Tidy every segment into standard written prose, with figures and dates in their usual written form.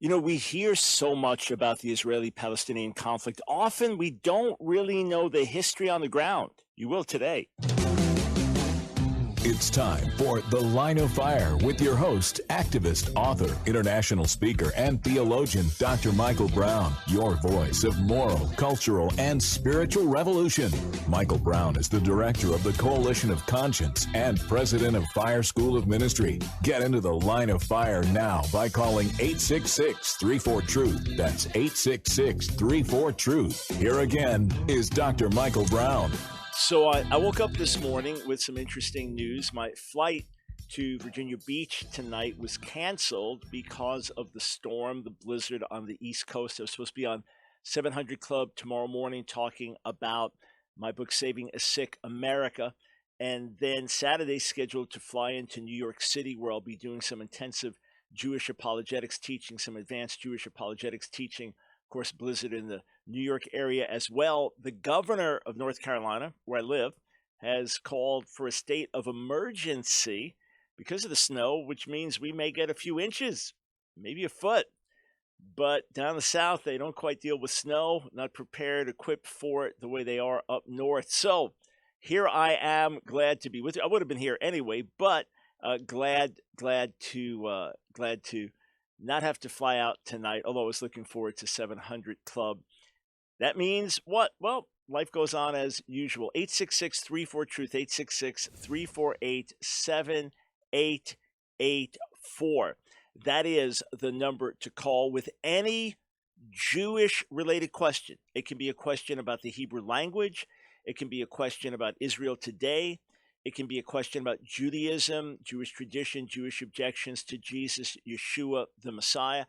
We hear so much about the Israeli-Palestinian conflict. Often we don't really know the history on the ground. You will today. It's time for The Line of Fire with your host, activist, author, international speaker, and theologian, Dr. Michael Brown, your voice of moral, cultural, and spiritual revolution. Michael Brown is the director of the Coalition of Conscience and president of Fire School of Ministry. Get into The Line of Fire now by calling 866-34-TRUTH. That's 866-34-TRUTH. Here again is Dr. Michael Brown. So I woke up this morning with some interesting news. My flight to Virginia Beach tonight was canceled because of the storm, the blizzard on the East Coast. I was supposed to be on 700 Club tomorrow morning talking about my book, Saving a Sick America. And then Saturday scheduled to fly into New York City, where I'll be doing some intensive Jewish apologetics teaching, some advanced Jewish apologetics teaching. Of course, blizzard in the New York area as well. The governor of North Carolina, where I live, has called for a state of emergency because of the snow, which means we may get a few inches, maybe a foot. But down the south, they don't quite deal with snow, not prepared, equipped for it the way they are up north. So here I am, glad to be with you. I would have been here anyway, but glad to not have to fly out tonight, although I was looking forward to 700 Club. That means what? Well, life goes on as usual. 866-34-TRUTH, 866-348-7884. That is the number to call with any Jewish-related question. It can be a question about the Hebrew language. It can be a question about Israel today. It can be a question about Judaism, Jewish tradition, Jewish objections to Jesus, Yeshua, the Messiah.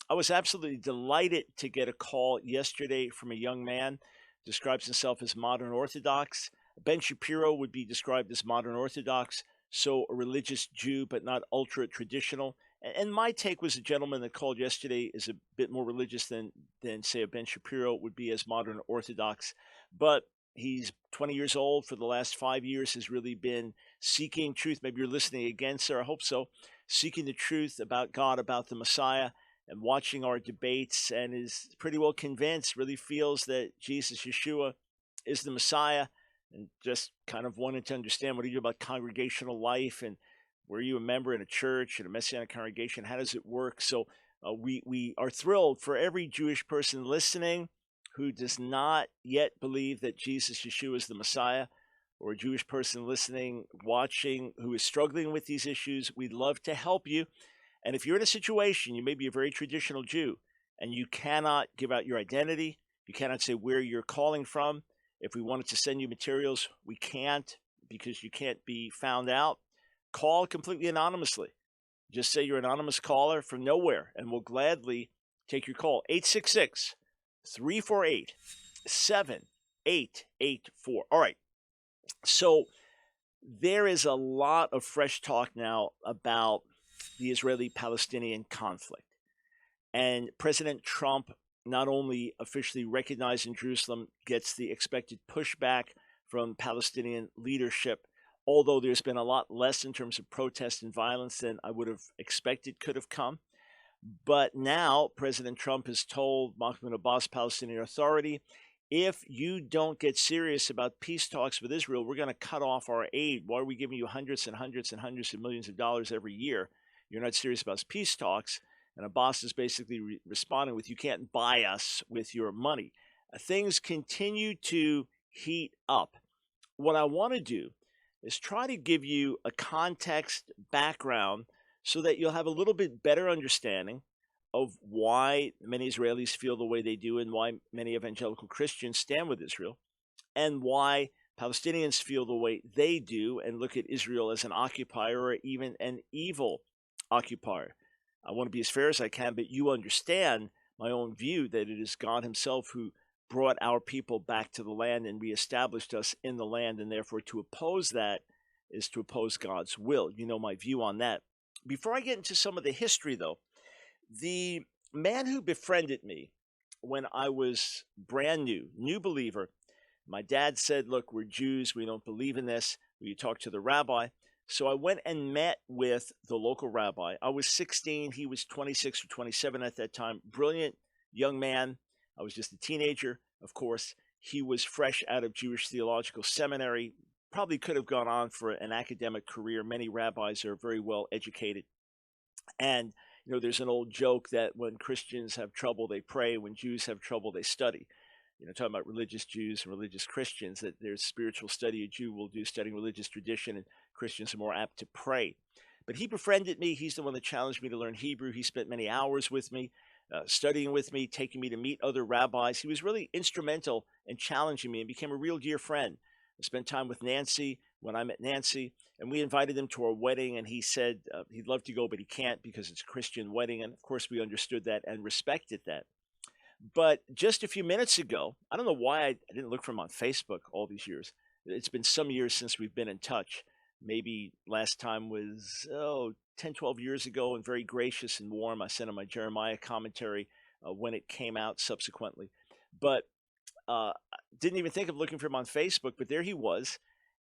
I was absolutely delighted to get a call yesterday from a young man, describes himself as modern Orthodox. Ben Shapiro would be described as modern Orthodox, so a religious Jew, but not ultra-traditional. And my take was a gentleman that called yesterday is a bit more religious than say, a Ben Shapiro would be as modern Orthodox. But he's 20 years old. For the last 5 years has really been seeking truth. Maybe you're listening again, sir. I hope so. Seeking the truth about God, about the Messiah, and watching our debates, and is pretty well convinced, really feels that Jesus, Yeshua, is the Messiah, and just kind of wanted to understand what do you do about congregational life, and were you a member in a church, in a Messianic congregation? How does it work? So we are thrilled for every Jewish person listening who does not yet believe that Jesus, Yeshua, is the Messiah, or a Jewish person listening, watching, who is struggling with these issues. We'd love to help you. And if you're in a situation, you may be a very traditional Jew, and you cannot give out your identity, you cannot say where you're calling from. If we wanted to send you materials, we can't, because you can't be found out. Call completely anonymously. Just say you're an anonymous caller from nowhere, and we'll gladly take your call. 866-348-7884. All right. So there is a lot of fresh talk now about the Israeli-Palestinian conflict. And President Trump, not only officially recognized in Jerusalem, gets the expected pushback from Palestinian leadership, although there's been a lot less in terms of protest and violence than I would have expected could have come. But now President Trump has told Mahmoud Abbas, Palestinian Authority, if you don't get serious about peace talks with Israel, we're going to cut off our aid. Why are we giving you hundreds and hundreds and hundreds of millions of dollars every year? You're not serious about peace talks. And Abbas is basically responding with, you can't buy us with your money. Things continue to heat up. What I want to do is try to give you a context background so that you'll have a little bit better understanding of why many Israelis feel the way they do, and why many evangelical Christians stand with Israel, and why Palestinians feel the way they do and look at Israel as an occupier, or even an evil occupier. I want to be as fair as I can, but you understand my own view that it is God himself who brought our people back to the land and reestablished us in the land, and therefore to oppose that is to oppose God's will. You know my view on that. Before I get into some of the history, though, the man who befriended me when I was brand new believer, my dad said, look, we're Jews, we don't believe in this. Will you talk to the rabbi? So I went and met with the local rabbi. I was 16. He was 26 or 27 at that time. Brilliant young man. I was just a teenager, of course. He was fresh out of Jewish Theological Seminary. Probably could have gone on for an academic career. Many rabbis are very well educated. And, there's an old joke that when Christians have trouble, they pray. When Jews have trouble, they study. Talking about religious Jews and religious Christians, that there's spiritual study a Jew will do, studying religious tradition, and Christians are more apt to pray. But he befriended me. He's the one that challenged me to learn Hebrew. He spent many hours with me, studying with me, taking me to meet other rabbis. He was really instrumental in challenging me and became a real dear friend. I spent time with Nancy when I met Nancy, and we invited him to our wedding, and he said he'd love to go, but he can't because it's a Christian wedding. And of course, we understood that and respected that. But just a few minutes ago, I don't know why I didn't look for him on Facebook all these years. It's been some years since we've been in touch. Maybe last time was, 10, 12 years ago, and very gracious and warm. I sent him my Jeremiah commentary when it came out subsequently. But didn't even think of looking for him on Facebook, but there he was.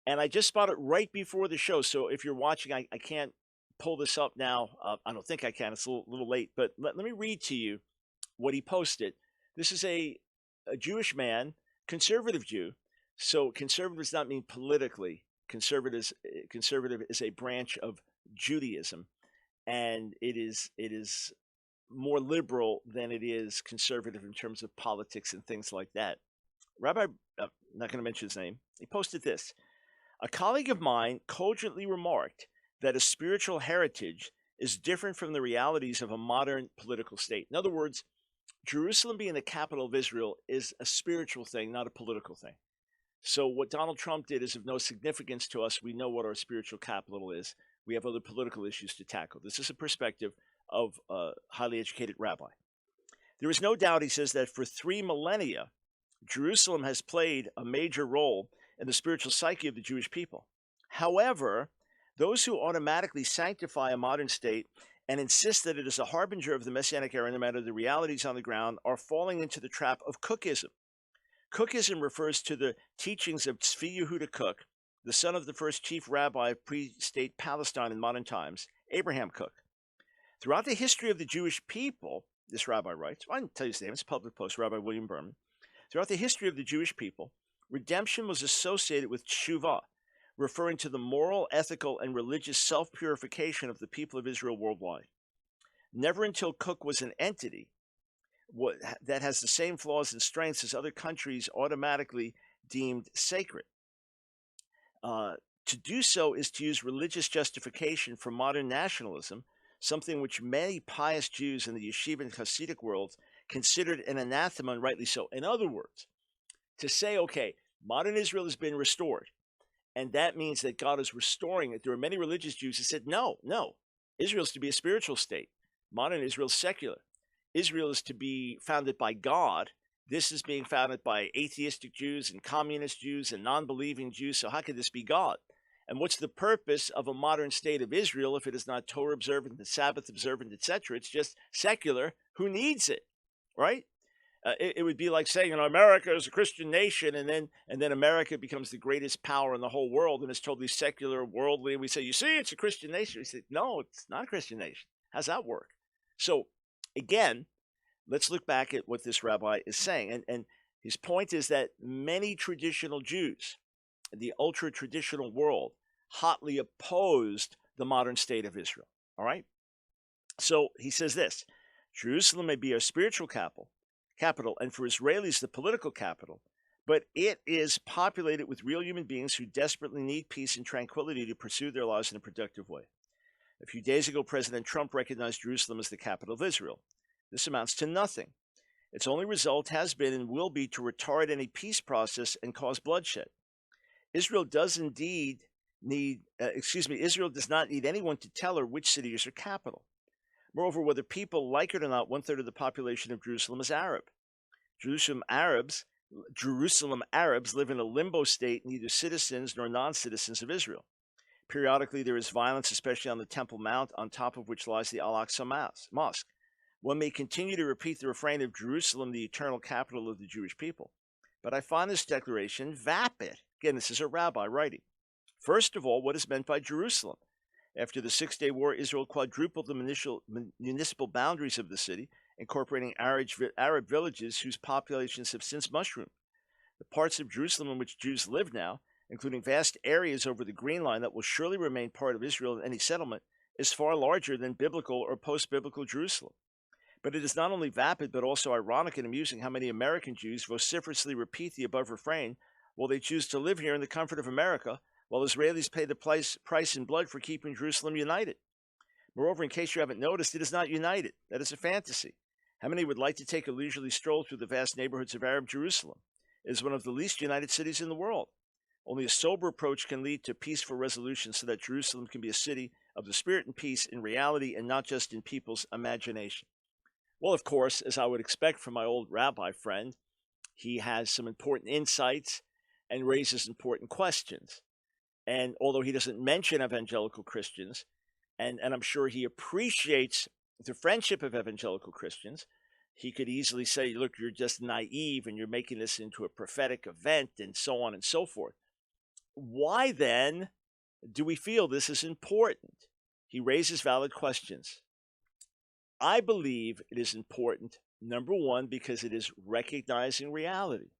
And I just spotted right before the show. So if you're watching, I can't pull this up now. I don't think I can. It's a little late. But let me read to you what he posted. This is a Jewish man, conservative Jew. So conservative does not mean politically. Conservative is a branch of Judaism, and it is more liberal than it is conservative in terms of politics and things like that. Rabbi, I'm not going to mention his name, he posted this. A colleague of mine cogently remarked that a spiritual heritage is different from the realities of a modern political state. In other words, Jerusalem being the capital of Israel is a spiritual thing, not a political thing. So what Donald Trump did is of no significance to us. We know what our spiritual capital is. We have other political issues to tackle. This is a perspective of a highly educated rabbi. There is no doubt, he says, that for 3 millennia, Jerusalem has played a major role in the spiritual psyche of the Jewish people. However, those who automatically sanctify a modern state and insist that it is a harbinger of the Messianic era no matter the realities on the ground are falling into the trap of Cookism. Cookism refers to the teachings of Tzvi Yehuda Cook, the son of the first chief rabbi of pre-state Palestine in modern times, Abraham Cook. Throughout the history of the Jewish people, this rabbi writes, I didn't tell you his name, it's a public post, Rabbi William Berman. Throughout the history of the Jewish people, redemption was associated with teshuvah, referring to the moral, ethical, and religious self-purification of the people of Israel worldwide. Never until Cook was an entity that has the same flaws and strengths as other countries automatically deemed sacred. To do so is to use religious justification for modern nationalism, something which many pious Jews in the yeshiva and Hasidic worlds considered an anathema, and rightly so. In other words, to say, okay, modern Israel has been restored, and that means that God is restoring it. There are many religious Jews who said, no, Israel is to be a spiritual state. Modern Israel is secular. Israel is to be founded by God. This is being founded by atheistic Jews and communist Jews and non-believing Jews. So how could this be God? And what's the purpose of a modern state of Israel if it is not Torah observant and Sabbath observant, etc.? It's just secular. Who needs it, right? It would be like saying, America is a Christian nation, and then America becomes the greatest power in the whole world, and it's totally secular, worldly. And we say, you see, it's a Christian nation. We say, no, it's not a Christian nation. How's that work? So, again, let's look back at what this rabbi is saying. And his point is that many traditional Jews, the ultra-traditional world, hotly opposed the modern state of Israel. All right? So he says this, Jerusalem may be our spiritual capital, and for Israelis the political capital, but it is populated with real human beings who desperately need peace and tranquility to pursue their lives in a productive way. A few days ago, President Trump recognized Jerusalem as the capital of Israel. This amounts to nothing. Its only result has been and will be to retard any peace process and cause bloodshed. Israel does not need anyone to tell her which city is her capital. Moreover, whether people like it or not, 1/3 of the population of Jerusalem is Arab. Jerusalem Arabs live in a limbo state, neither citizens nor non-citizens of Israel. Periodically, there is violence, especially on the Temple Mount, on top of which lies the Al-Aqsa Mosque. One may continue to repeat the refrain of Jerusalem, the eternal capital of the Jewish people. But I find this declaration vapid. Again, this is a rabbi writing. First of all, what is meant by Jerusalem? After the Six-Day War, Israel quadrupled the municipal boundaries of the city, incorporating Arab villages whose populations have since mushroomed. The parts of Jerusalem in which Jews live now, including vast areas over the Green Line that will surely remain part of Israel in any settlement, is far larger than biblical or post-biblical Jerusalem. But it is not only vapid, but also ironic and amusing how many American Jews vociferously repeat the above refrain while they choose to live here in the comfort of America, while Israelis pay the price in blood for keeping Jerusalem united. Moreover, in case you haven't noticed, it is not united. That is a fantasy. How many would like to take a leisurely stroll through the vast neighborhoods of Arab Jerusalem? It is one of the least united cities in the world. Only a sober approach can lead to peaceful resolution so that Jerusalem can be a city of the spirit and peace in reality and not just in people's imagination. Well, of course, as I would expect from my old rabbi friend, he has some important insights and raises important questions. And although he doesn't mention evangelical Christians, and I'm sure he appreciates the friendship of evangelical Christians, he could easily say, look, you're just naive and you're making this into a prophetic event and so on and so forth. Why then do we feel this is important? He raises valid questions. I believe it is important, number one, because it is recognizing reality.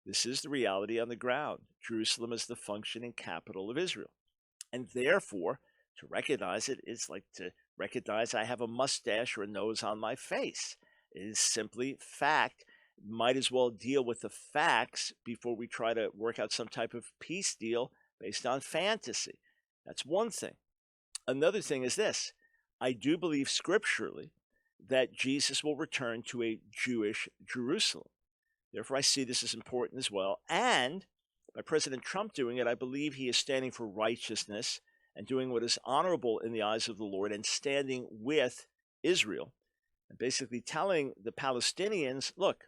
This is the reality on the ground. Jerusalem is the functioning capital of Israel. And therefore, to recognize it is like to recognize I have a mustache or a nose on my face. It is simply fact. Might as well deal with the facts before we try to work out some type of peace deal based on fantasy. That's one thing. Another thing is this. I do believe scripturally that Jesus will return to a Jewish Jerusalem. Therefore, I see this as important as well. And by President Trump doing it, I believe he is standing for righteousness and doing what is honorable in the eyes of the Lord and standing with Israel and basically telling the Palestinians, look,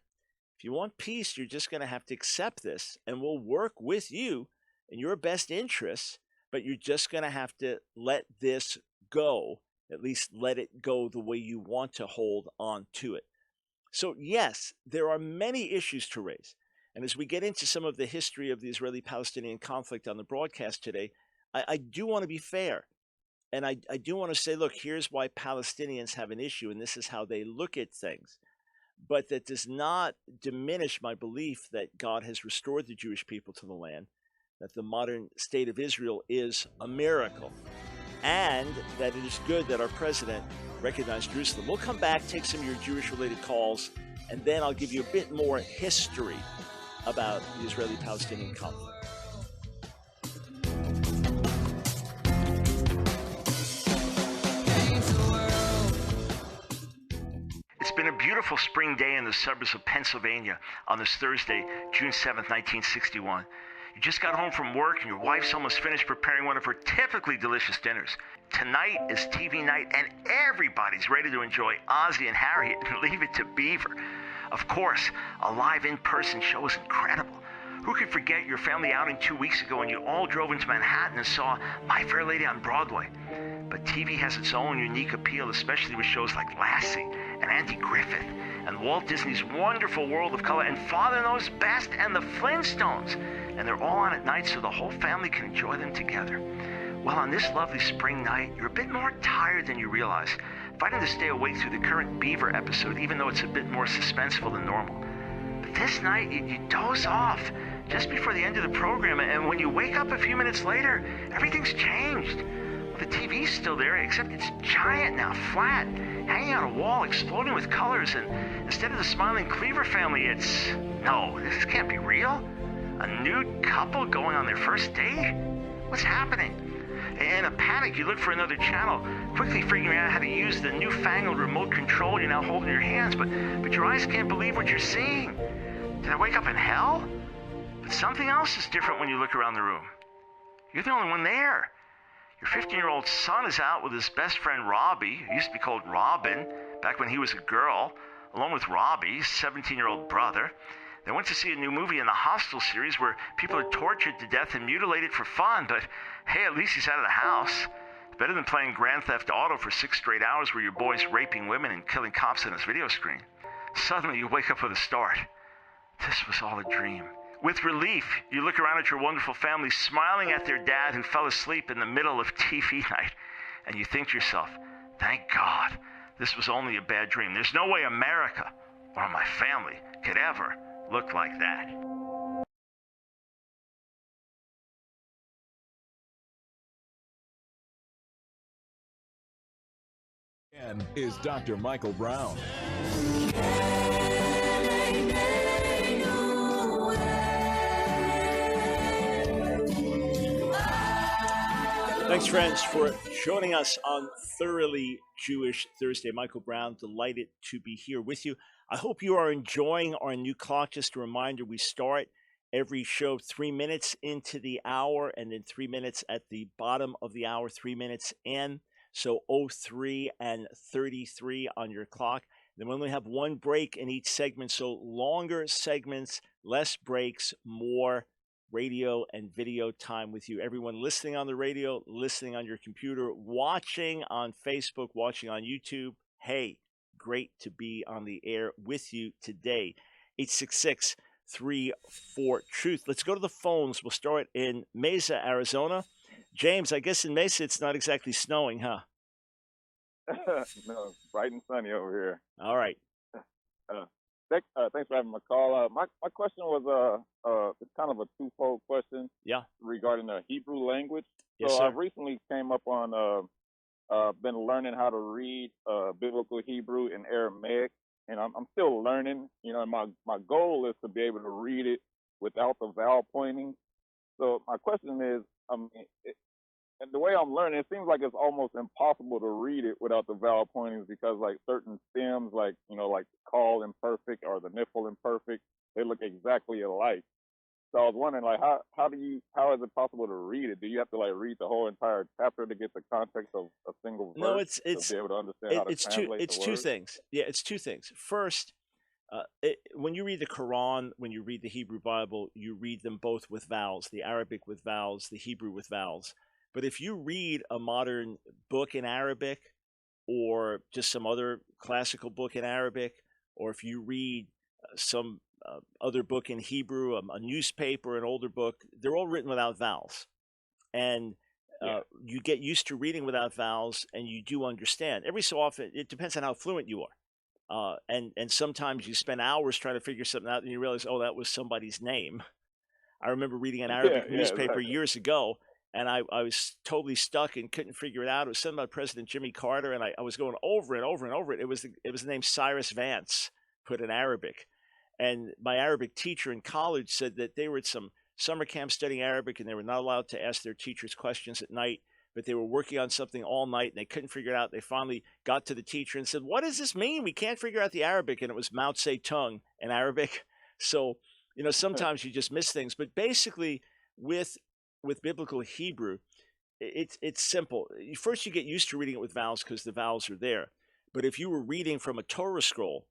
if you want peace, you're just going to have to accept this, and we'll work with you in your best interests, but you're just going to have to let this go, at least let it go the way you want to hold on to it. So yes, there are many issues to raise. And as we get into some of the history of the Israeli-Palestinian conflict on the broadcast today, I do want to be fair. And I do want to say, look, here's why Palestinians have an issue, and this is how they look at things. But that does not diminish my belief that God has restored the Jewish people to the land, that the modern state of Israel is a miracle, and that it is good that our president recognized Jerusalem. We'll come back, take some of your Jewish-related calls, and then I'll give you a bit more history about the Israeli-Palestinian conflict. It's been a beautiful spring day in the suburbs of Pennsylvania on this Thursday, June 7th, 1961. You just got home from work and your wife's almost finished preparing one of her typically delicious dinners. Tonight is TV night and everybody's ready to enjoy Ozzie and Harriet and Leave It to Beaver. Of course, a live in-person show is incredible. Who could forget your family outing 2 weeks ago when you all drove into Manhattan and saw My Fair Lady on Broadway? But TV has its own unique appeal, especially with shows like Lassie and Andy Griffith and Walt Disney's Wonderful World of Color and Father Knows Best and the Flintstones. And they're all on at night so the whole family can enjoy them together. Well, on this lovely spring night, you're a bit more tired than you realize, fighting to stay awake through the current Beaver episode, even though it's a bit more suspenseful than normal. But this night, you doze off just before the end of the program, and when you wake up a few minutes later, everything's changed. The TV's still there, except it's giant now, flat, hanging on a wall, exploding with colors, and instead of the smiling Cleaver family, it's... No, this can't be real. A nude couple going on their first date? What's happening? In a panic, you look for another channel, quickly figuring out how to use the newfangled remote control you're now holding in your hands, but your eyes can't believe what you're seeing. Did I wake up in hell? But something else is different when you look around the room. You're the only one there. Your 15-year-old son is out with his best friend Robbie, who used to be called Robin, back when he was a girl, along with Robbie's 17-year-old brother. They went to see a new movie in the Hostel series where people are tortured to death and mutilated for fun, but hey, at least he's out of the house. It's better than playing Grand Theft Auto for 6 straight hours where your boy's raping women and killing cops on his video screen. Suddenly you wake up with a start. This was all a dream. With relief, you look around at your wonderful family smiling at their dad who fell asleep in the middle of TV night, and you think to yourself, thank God, this was only a bad dream. There's no way America or my family could ever look like that. And is Dr. Michael Brown. Thanks, friends, for joining us on Thoroughly Jewish Thursday. Michael Brown, delighted to be here with you. I hope you are enjoying our new clock. Just a reminder, we start every show 3 minutes into the hour and then 3 minutes at the bottom of the hour, 3 minutes in. So 03 and 33 on your clock. Then we only have one break in each segment. So longer segments, less breaks, more radio and video time with you. Everyone listening on the radio, listening on your computer, watching on Facebook, watching on YouTube. Hey, great to be on the air with you today. 866-34-TRUTH. Let's go to the phones. We'll start in Mesa, Arizona. James, I guess in Mesa it's not exactly snowing, huh? No, bright and sunny over here. All right. Thanks for having my call. My question was it's kind of a twofold question. Yeah. Regarding the Hebrew language. Yes, so sir. I've recently came up on been learning how to read biblical Hebrew and Aramaic, and I'm still learning. You know, and my goal is to be able to read it without the vowel pointing. So my question is, and the way I'm learning, it seems like it's almost impossible to read it without the vowel pointings because, like, certain stems, like, you know, like call imperfect or the niffle imperfect, they look exactly alike. So I was wondering, like, how is it possible to read it? Do you have to, like, read the whole entire chapter to get the context of a single verse? No, it's to be able to understand how to translate it's the two words? things. Yeah, it's two things. First, when you read the Quran, when you read the Hebrew Bible, you read them both with vowels, the Arabic with vowels, the Hebrew with vowels. But if you read a modern book in Arabic or just some other classical book in Arabic, or if you read some other book in Hebrew, a newspaper, an older book, they're all written without vowels. And you get used to reading without vowels and you do understand. Every so often, it depends on how fluent you are. And sometimes you spend hours trying to figure something out and you realize, oh, that was somebody's name. I remember reading an Arabic newspaper exactly. years ago, and I was totally stuck and couldn't figure it out. It was something about President Jimmy Carter, and I was going over and over and over it. It was the name Cyrus Vance, put in Arabic. And my Arabic teacher in college said that they were at some summer camp studying Arabic, and they were not allowed to ask their teachers questions at night, but they were working on something all night, and they couldn't figure it out. They finally got to the teacher and said, what does this mean? We can't figure out the Arabic. And it was Mao Zedong in Arabic. So, you know, sometimes you just miss things. But basically, with biblical Hebrew, it's simple. First, you get used to reading it with vowels because the vowels are there. But if you were reading from a Torah scroll,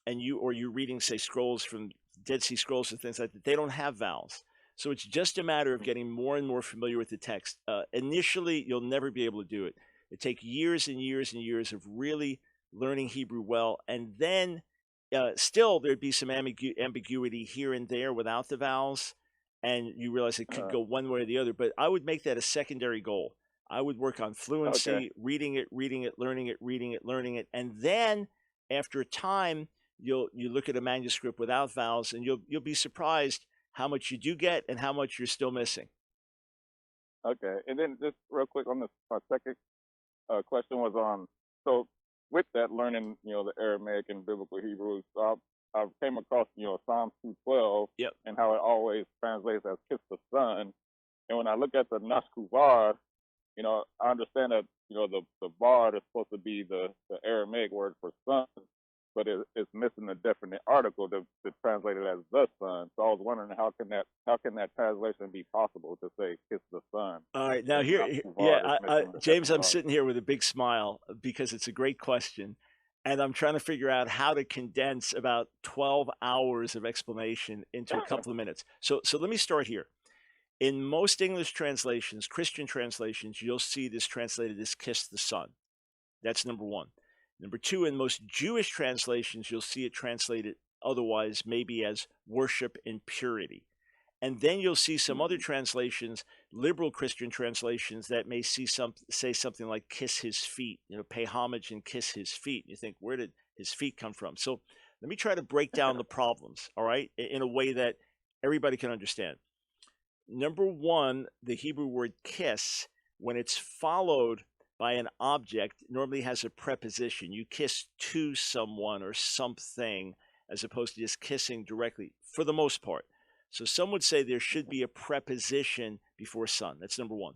and you're reading, say, scrolls from Dead Sea Scrolls and things like that, they don't have vowels. So it's just a matter of getting more and more familiar with the text. Initially, you'll never be able to do it. It takes years and years and years of really learning Hebrew well, and then still there'd be some ambiguity here and there without the vowels, and you realize it could go one way or the other. But I would make that a secondary goal. I would work on fluency, reading it, learning it, and then after a time, you look at a manuscript without vowels, and you'll be surprised how much you do get and how much you're still missing. Okay, and then just real quick on this, my second question was on, so with that learning, you know, the Aramaic and biblical Hebrew, so I came across, you know, Psalms 2:12, Yep. and how it always translates as "kiss the son." And when I look at the Nashkuvar, you know, I understand that, you know, the bar is supposed to be the Aramaic word for son, but it's missing a definite article to translate it as the son. So I was wondering how can that translation be possible to say "kiss the son"? All right, now here, James, I'm sitting here with a big smile because it's a great question, and I'm trying to figure out how to condense about 12 hours of explanation into a couple of minutes. So let me start here. In most English translations, Christian translations, you'll see this translated as "kiss the son." That's number one. Number two, in most Jewish translations, you'll see it translated otherwise, maybe as "worship in purity." And then you'll see some other translations, liberal Christian translations, that may say something like kiss his feet, pay homage and kiss his feet. You think, where did his feet come from? So let me try to break down the problems, all right, in a way that everybody can understand. Number one, the Hebrew word kiss, when it's followed by an object, normally has a preposition. You kiss to someone or something as opposed to just kissing directly, for the most part. So some would say there should be a preposition before son. That's number one.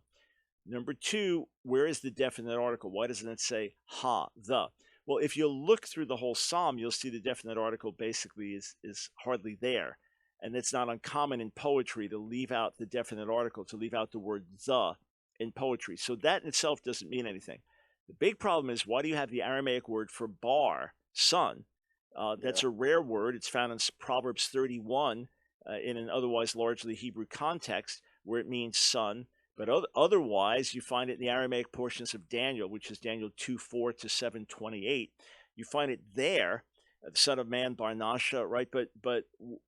Number two, where is the definite article? Why doesn't it say ha, the? Well, if you look through the whole psalm, you'll see the definite article basically is hardly there. And it's not uncommon in poetry to leave out the definite article, to leave out the word the in poetry. So that in itself doesn't mean anything. The big problem is, why do you have the Aramaic word for bar, son? That's a rare word. It's found in Proverbs 31 in an otherwise largely Hebrew context, where it means son. But otherwise, you find it in the Aramaic portions of Daniel, which is Daniel 2:4 to 7:28. You find it there, the son of man, Barnasha, right? But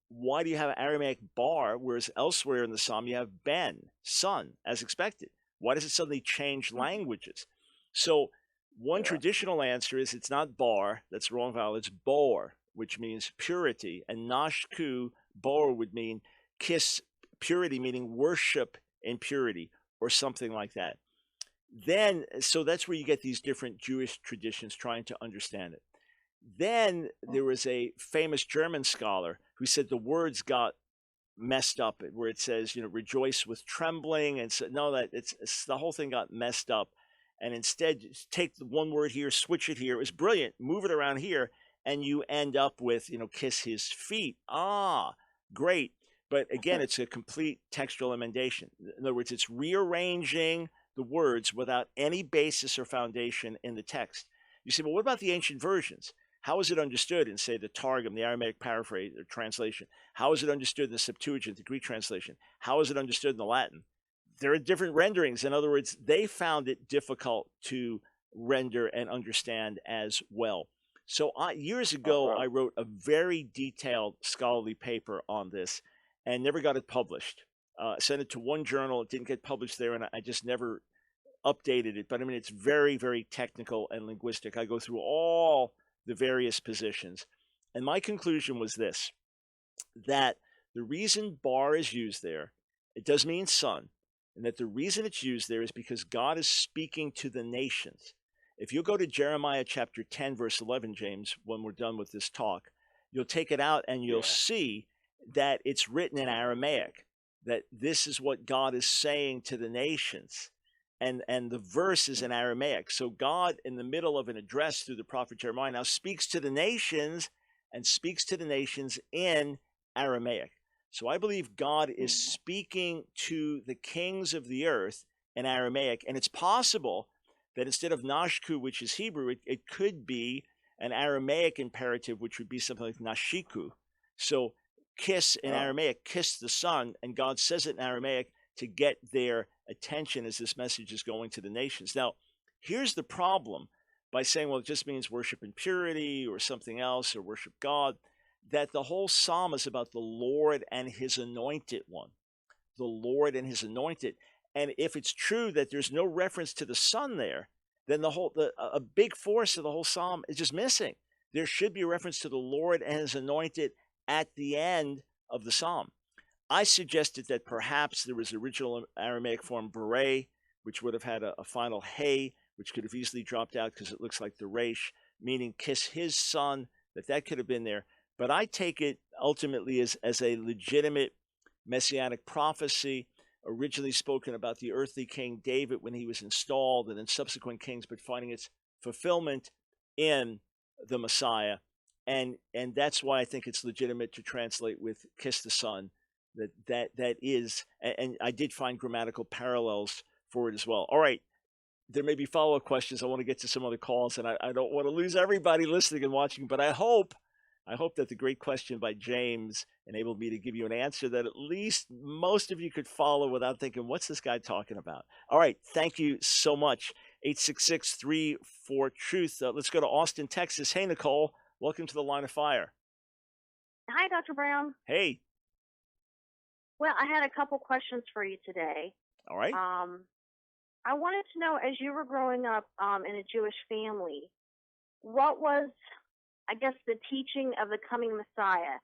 why do you have Aramaic bar, whereas elsewhere in the psalm you have ben, son, as expected? Why does it suddenly change languages? So one traditional answer is it's not bar, that's the wrong vowel, it's bor, which means purity, and nashku, bor, would mean kiss, purity, meaning worship in purity, or something like that. Then, so that's where you get these different Jewish traditions trying to understand it. Then there was a famous German scholar who said the words got messed up, where it says, rejoice with trembling, and so no, that it's the whole thing got messed up, and instead take the one word here, switch it here. It was brilliant. Move it around here, and you end up with kiss his feet. Ah, great. But again, it's a complete textual emendation. In other words, it's rearranging the words without any basis or foundation in the text. You say, well, what about the ancient versions? How is it understood in, say, the Targum, the Aramaic paraphrase or translation? How is it understood in the Septuagint, the Greek translation? How is it understood in the Latin? There are different renderings. In other words, they found it difficult to render and understand as well. So years ago, I wrote a very detailed scholarly paper on this and never got it published. Sent it to one journal. It didn't get published there, and I just never updated it. But I mean, it's very, very technical and linguistic. I go through all the various positions. And my conclusion was this, that the reason bar is used there, it does mean son, and that the reason it's used there is because God is speaking to the nations. If you go to Jeremiah chapter 10, verse 11, James, when we're done with this talk, you'll take it out and you'll see that it's written in Aramaic, that this is what God is saying to the nations. And the verse is in Aramaic. So God, in the middle of an address through the prophet Jeremiah, now speaks to the nations, and speaks to the nations in Aramaic. So I believe God is speaking to the kings of the earth in Aramaic. And it's possible that instead of nashku, which is Hebrew, it could be an Aramaic imperative, which would be something like nashiku. So kiss in Aramaic, kiss the son, and God says it in Aramaic to get their attention as this message is going to the nations. Now, here's the problem by saying, well, it just means worship in purity or something else, or worship God, that the whole psalm is about the Lord and his anointed one. The Lord and his anointed. And if it's true that there's no reference to the son there, then a big force of the whole psalm is just missing. There should be a reference to the Lord and his anointed at the end of the psalm. I suggested that perhaps there was the original Aramaic form beret, which would have had a final hey, which could have easily dropped out because it looks like the resh, meaning kiss his son, that could have been there. But I take it ultimately as a legitimate messianic prophecy, originally spoken about the earthly king David when he was installed, and then subsequent kings, but finding its fulfillment in the Messiah. And that's why I think it's legitimate to translate with kiss the son. That is, and I did find grammatical parallels for it as well. All right, there may be follow-up questions. I want to get to some other calls, and I don't want to lose everybody listening and watching, but I hope that the great question by James enabled me to give you an answer that at least most of you could follow without thinking, what's this guy talking about? All right, thank you so much. 866-34-TRUTH. Let's go to Austin, Texas. Hey, Nicole, welcome to the Line of Fire. Hi, Dr. Brown. Hey. Well, I had a couple questions for you today. All right. I wanted to know, as you were growing up in a Jewish family, what was, I guess, the teaching of the coming Messiah?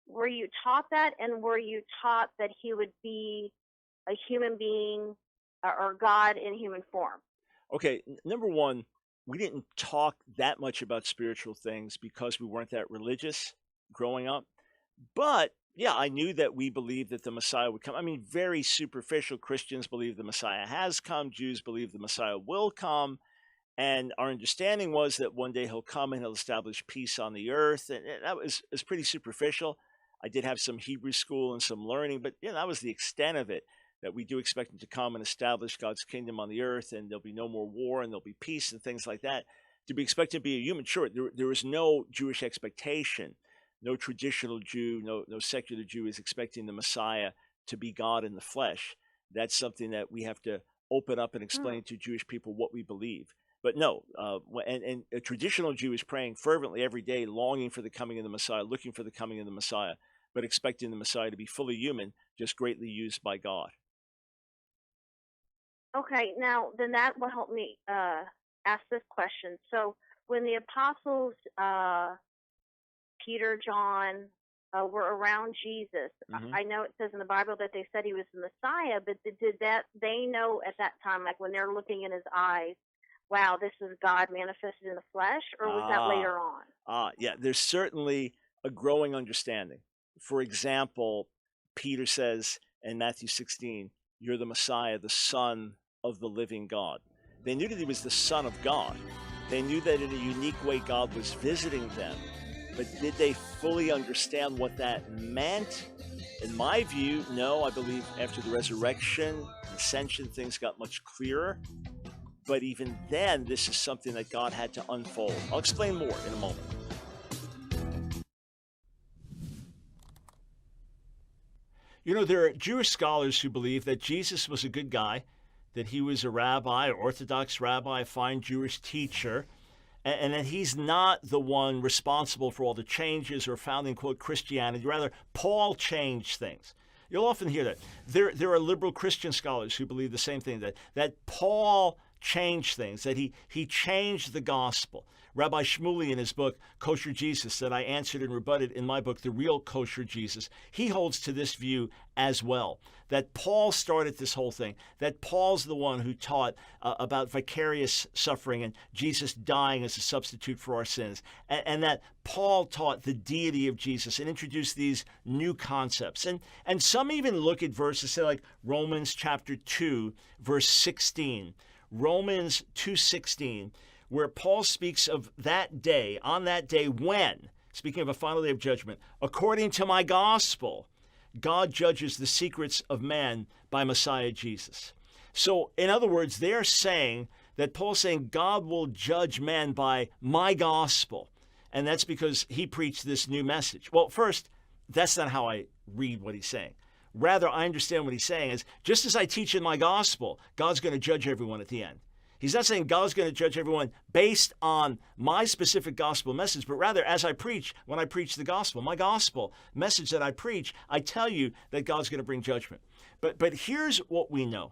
Were you taught that, and were you taught that he would be a human being or God in human form? Okay, number one, we didn't talk that much about spiritual things because we weren't that religious growing up. But yeah, I knew that we believed that the Messiah would come. I mean, very superficial Christians believe the Messiah has come, Jews believe the Messiah will come. And our understanding was that one day he'll come and he'll establish peace on the earth. And that was pretty superficial. I did have some Hebrew school and some learning, but that was the extent of it, that we do expect him to come and establish God's kingdom on the earth, and there'll be no more war, and there'll be peace and things like that. To be expected to be a human, sure, there was no Jewish expectation. No traditional Jew, no secular Jew is expecting the Messiah to be God in the flesh. That's something that we have to open up and explain to Jewish people what we believe. But no, and a traditional Jew is praying fervently every day, longing for the coming of the Messiah, looking for the coming of the Messiah, but expecting the Messiah to be fully human, just greatly used by God. Okay, now then that will help me ask this question. So when the apostles, Peter, John, were around Jesus, I know it says in the Bible that they said he was the Messiah, but did they know at that time, like when they're looking in his eyes, wow, this is God manifested in the flesh, or was that later on? Yeah, there's certainly a growing understanding. For example, Peter says in Matthew 16, "You're the Messiah, the Son of the living God." They knew that he was the Son of God. They knew that in a unique way God was visiting them. But did they fully understand what that meant? In my view, no. I believe after the resurrection, ascension, things got much clearer. But even then, this is something that God had to unfold. I'll explain more in a moment. There are Jewish scholars who believe that Jesus was a good guy, that he was a rabbi, an Orthodox rabbi, a fine Jewish teacher, and that he's not the one responsible for all the changes or founding, quote, Christianity. Rather, Paul changed things. You'll often hear that. There are liberal Christian scholars who believe the same thing, that Paul changed things, that he changed the gospel. Rabbi Shmuley, in his book, Kosher Jesus, that I answered and rebutted in my book, The Real Kosher Jesus, he holds to this view as well, that Paul started this whole thing, that Paul's the one who taught about vicarious suffering and Jesus dying as a substitute for our sins, and that Paul taught the deity of Jesus and introduced these new concepts. And some even look at verses, say like Romans chapter 2, verse 16, Romans 2:16, where Paul speaks of that day, on that day when, speaking of a final day of judgment, according to my gospel, God judges the secrets of man by Messiah Jesus. So, in other words, they're saying that Paul's saying God will judge man by my gospel. And that's because he preached this new message. Well, first, that's not how I read what he's saying. Rather, I understand what he's saying is, just as I teach in my gospel, God's going to judge everyone at the end. He's not saying God's going to judge everyone based on my specific gospel message, but rather as I preach, when I preach the gospel, my gospel message that I preach, I tell you that God's going to bring judgment. But here's what we know.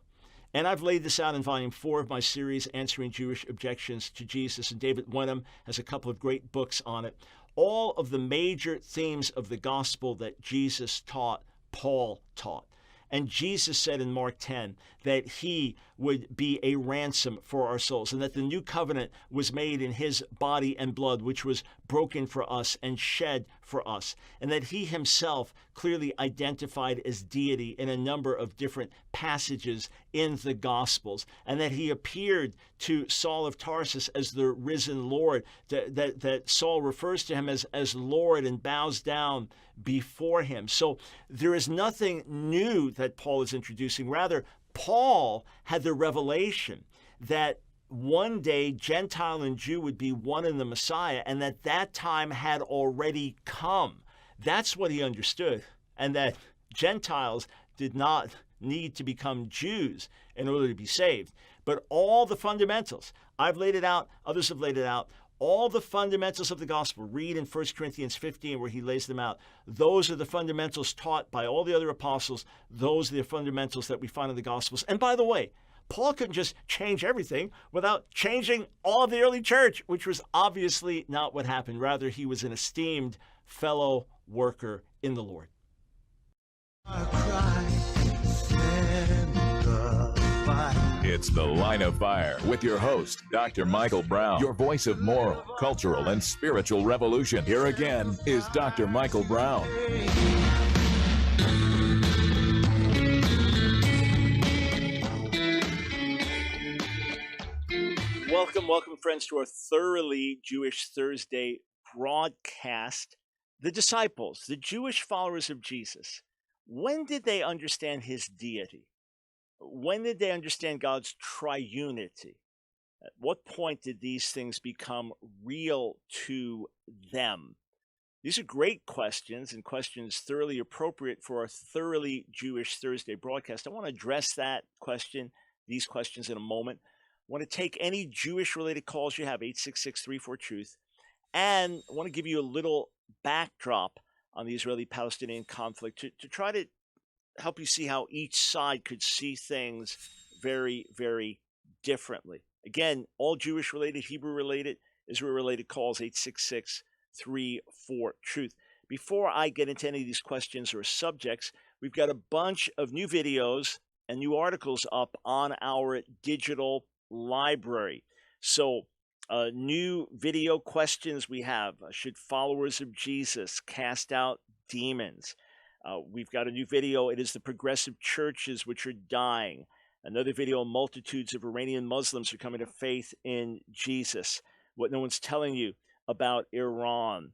And I've laid this out in volume 4 of my series, Answering Jewish Objections to Jesus. And David Wenham has a couple of great books on it. All of the major themes of the gospel that Jesus taught, Paul taught. And Jesus said in Mark 10 that he would be a ransom for our souls, and that the new covenant was made in his body and blood, which was broken for us and shed for us, and that he himself clearly identified as deity in a number of different passages in the Gospels, and that he appeared to Saul of Tarsus as the risen Lord, that Saul refers to him as Lord and bows down before him. So there is nothing new that Paul is introducing. Rather, Paul had the revelation that one day Gentile and Jew would be one in the Messiah, and that time had already come. That's what he understood, and that Gentiles did not need to become Jews in order to be saved. But all the fundamentals, I've laid it out, others have laid it out, All the fundamentals of the gospel, read in 1 Corinthians 15 where he lays them out. Those are the fundamentals taught by all the other apostles. Those are the fundamentals that we find in the gospels. And by the way, Paul couldn't just change everything without changing all of the early church, which was obviously not what happened. Rather, he was an esteemed fellow worker in the Lord. It's The Line of Fire with your host, Dr. Michael Brown, your voice of moral, cultural, and spiritual revolution. Here again is Dr. Michael Brown. Welcome, friends, to our Thoroughly Jewish Thursday broadcast. The disciples, the Jewish followers of Jesus, when did they understand his deity? When did they understand God's triunity? At what point did these things become real to them? These are great questions and questions thoroughly appropriate for our Thoroughly Jewish Thursday broadcast. I want to address these questions in a moment. I want to take any Jewish-related calls you have, 866-34-TRUTH, and I want to give you a little backdrop on the Israeli-Palestinian conflict to try to help you see how each side could see things very, very differently. Again, all Jewish-related, Hebrew-related, Israel-related calls, 866-34-TRUTH. Before I get into any of these questions or subjects, we've got a bunch of new videos and new articles up on our digital library. So, new video questions we have. Should followers of Jesus cast out demons? We've got a new video. It is the progressive churches which are dying. Another video, multitudes of Iranian Muslims are coming to faith in Jesus. What no one's telling you about Iran.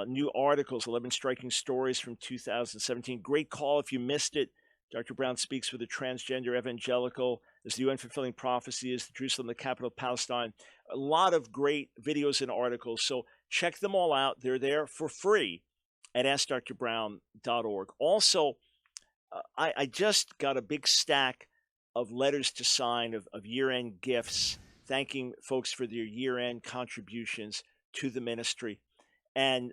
New articles, 11 striking stories from 2017. Great call if you missed it. Dr. Brown speaks with a transgender evangelical. Is the UN fulfilling prophecy? Is Jerusalem the capital of Palestine? A lot of great videos and articles. So check them all out. They're there for free at AskDrBrown.org. Also, I just got a big stack of letters to sign of year-end gifts, thanking folks for their year-end contributions to the ministry. And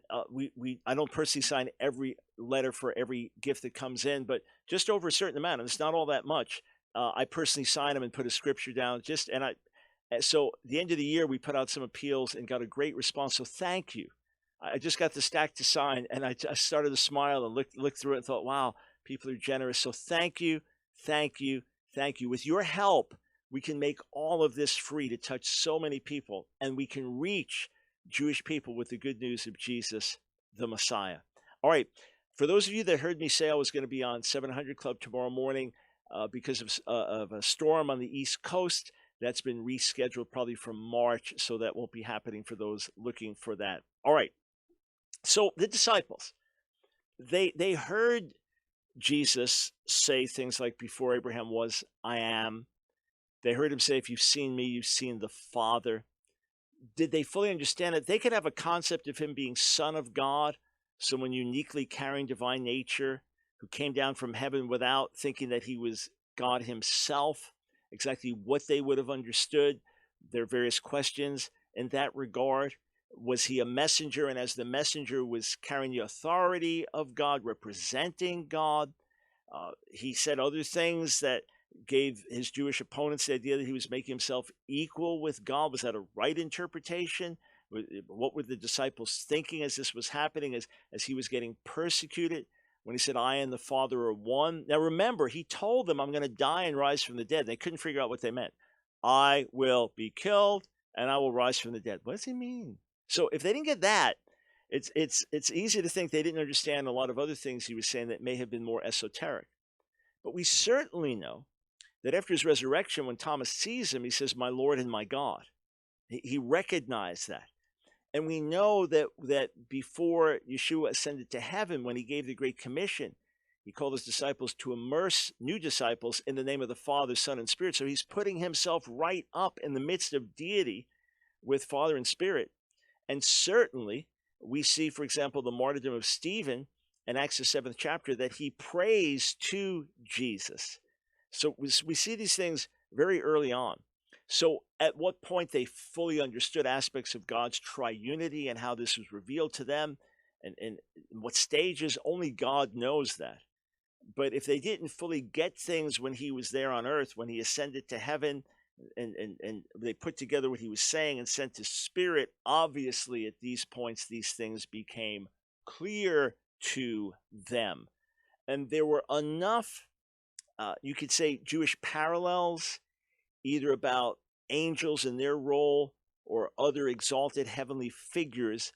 I don't personally sign every letter for every gift that comes in, but just over a certain amount, and it's not all that much. I personally sign them and put a scripture down. So the end of the year, we put out some appeals and got a great response. So thank you. I just got the stack to sign, and I started to smile and look through it and thought, wow, people are generous. So thank you, thank you, thank you. With your help, we can make all of this free to touch so many people, and we can reach Jewish people with the good news of Jesus, the Messiah. All right, for those of you that heard me say I was going to be on 700 Club tomorrow morning because of a storm on the East Coast, that's been rescheduled probably for March, so that won't be happening for those looking for that. All right. So the disciples, they heard Jesus say things like, before Abraham was, I am. They heard him say, if you've seen me, you've seen the Father. Did they fully understand it? They could have a concept of him being Son of God, someone uniquely carrying divine nature, who came down from heaven without thinking that he was God himself. Exactly what they would have understood. There are various questions in that regard. Was he a messenger? And as the messenger was carrying the authority of God, representing God, he said other things that gave his Jewish opponents the idea that he was making himself equal with God. Was that a right interpretation? What were the disciples thinking as this was happening, as he was getting persecuted? When he said, I and the Father are one. Now remember, he told them, I'm going to die and rise from the dead. They couldn't figure out what they meant. I will be killed and I will rise from the dead. What does he mean? So if they didn't get that, it's easy to think they didn't understand a lot of other things he was saying that may have been more esoteric. But we certainly know that after his resurrection, when Thomas sees him, he says, my Lord and my God. He recognized that. And we know that before Yeshua ascended to heaven, when he gave the Great Commission, he called his disciples to immerse new disciples in the name of the Father, Son, and Spirit. So he's putting himself right up in the midst of deity with Father and Spirit. And certainly, we see, for example, the martyrdom of Stephen in Acts the 7th chapter, that he prays to Jesus. So we see these things very early on. So at what point they fully understood aspects of God's triunity and how this was revealed to them, and what stages, only God knows that. But if they didn't fully get things when he was there on earth, when he ascended to heaven, and they put together what he was saying and sent his spirit, obviously at these points these things became clear to them. And there were enough, you could say, Jewish parallels, either about angels and their role or other exalted heavenly figures,